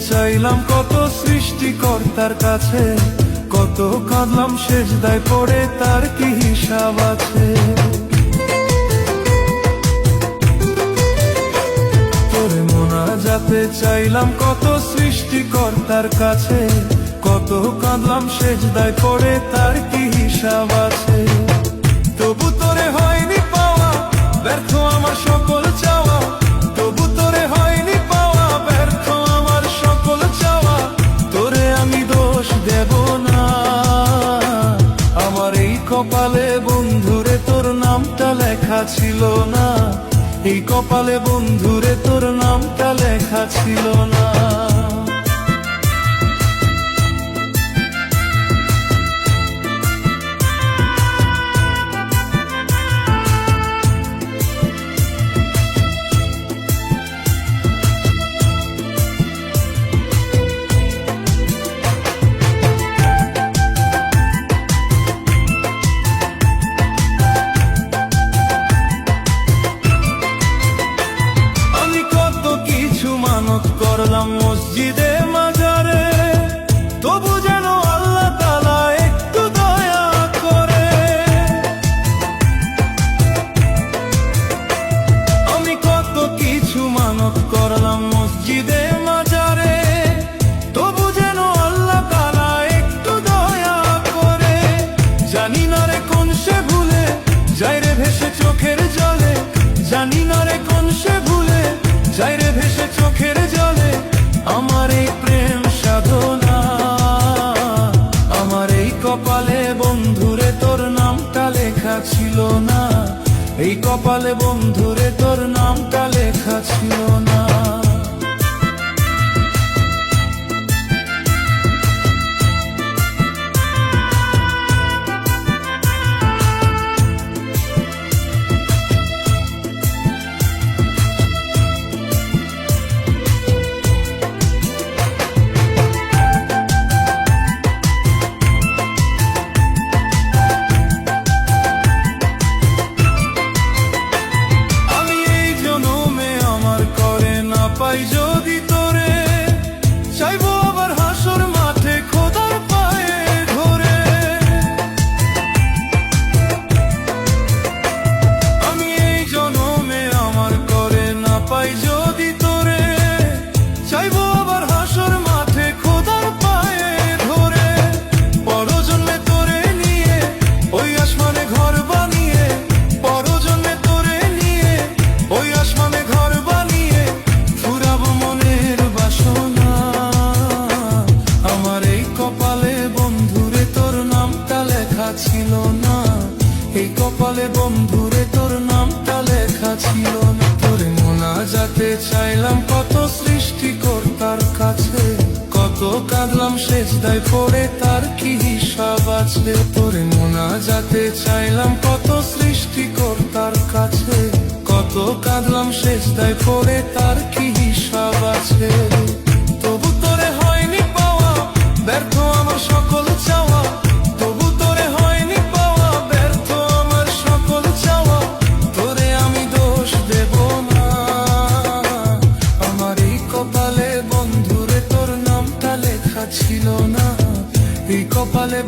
চাইলাম কত সৃষ্টিকর্তার কাছে, কত কাঁদলাম সেজদায় পড়ে, তার কি হিসাব আছে? তোরে মোনাজাতে চাইলাম কত সৃষ্টিকর্তার কাছে, কত কাঁদলাম সেজদায় পড়ে, তার কি হিসাব আছে? তবু তোরে হয়নি পাওয়া, ব্যর্থ আমার সকল চাওয়া। তবু তোরে হয়নি পাওয়া, ব্যর্থ আমার সকল চাওয়া। তোরে আমি দোষ দেব না, আমার এই কপালে বন্ধুরে তোর নামটা লেখা ছিল না। এই কপালে বন্ধুরে তোর নামটা লেখা ছিল না। করলাম মসজিদে মাজারে, তবু যেন আল্লাহ তাআলা একটু দয়া করে। আমি কত কিছু মানত করলাম মসজিদে মাজারে, তবু যেন আল্লাহ তাআলা একটু দয়া করে। জানি না রে কোন সে ভুলে যায় রে ভেসে চোখের জলে, জানি না রে কোন সে ভুলে যায় রে ভেসে চোখের জলে। আমার এই প্রেম সাধনা, আমার এই কপালে বন্ধুরে তোর নামটা লেখা ছিল না। এই কপালে বন্ধুরে তোর নামটা লেখা ছিল না। পাই যদি তোরে, চাইবো আবার হাসর মাঠে খোদার পায়ে ধরে। আমি এই জনমে আমার করে না পাই যদি তোরে, চাইবো আবার হাসর মাঠে খোদার পায়ে ধরে। পরজন্মে তোরে নিয়ে ওই আসমানে ঘর বানিয়ে, পরজন্মে তোরে নিয়ে ওই আসমানে ঘর বানিয়ে ফুরাবো মনের বাসনা। আমার এই কপালে বন্ধুরে তোর নামটা লেখা ছিল না। এই কপালে বন্ধুরে তোর নামটা লেখা ছিল না। তোরে মোনাজাতে চাইলাম কত সৃষ্টিকর্তার কাছে, কত কাঁদলাম সেজদায় পড়ে, তার কি হিসাব আছে? তোরে মোনাজাতে চাইলাম কত সৃষ্টিকর্তার কাছে, কত কাঁদলাম সেজদায় পড়ে, তার কি হিসাব আছে? তবু তোরে হয়নি পাওয়া, ব্যর্থ আমার সকল চাওয়া। তবু তোরে হয়নি পাওয়া, ব্যর্থ আমার সকল চাওয়া। তোরে আমি দোষ দেব না, আমার এই কপালে বন্ধুরে তোর নামটা লেখা ছিল না। এই কপালে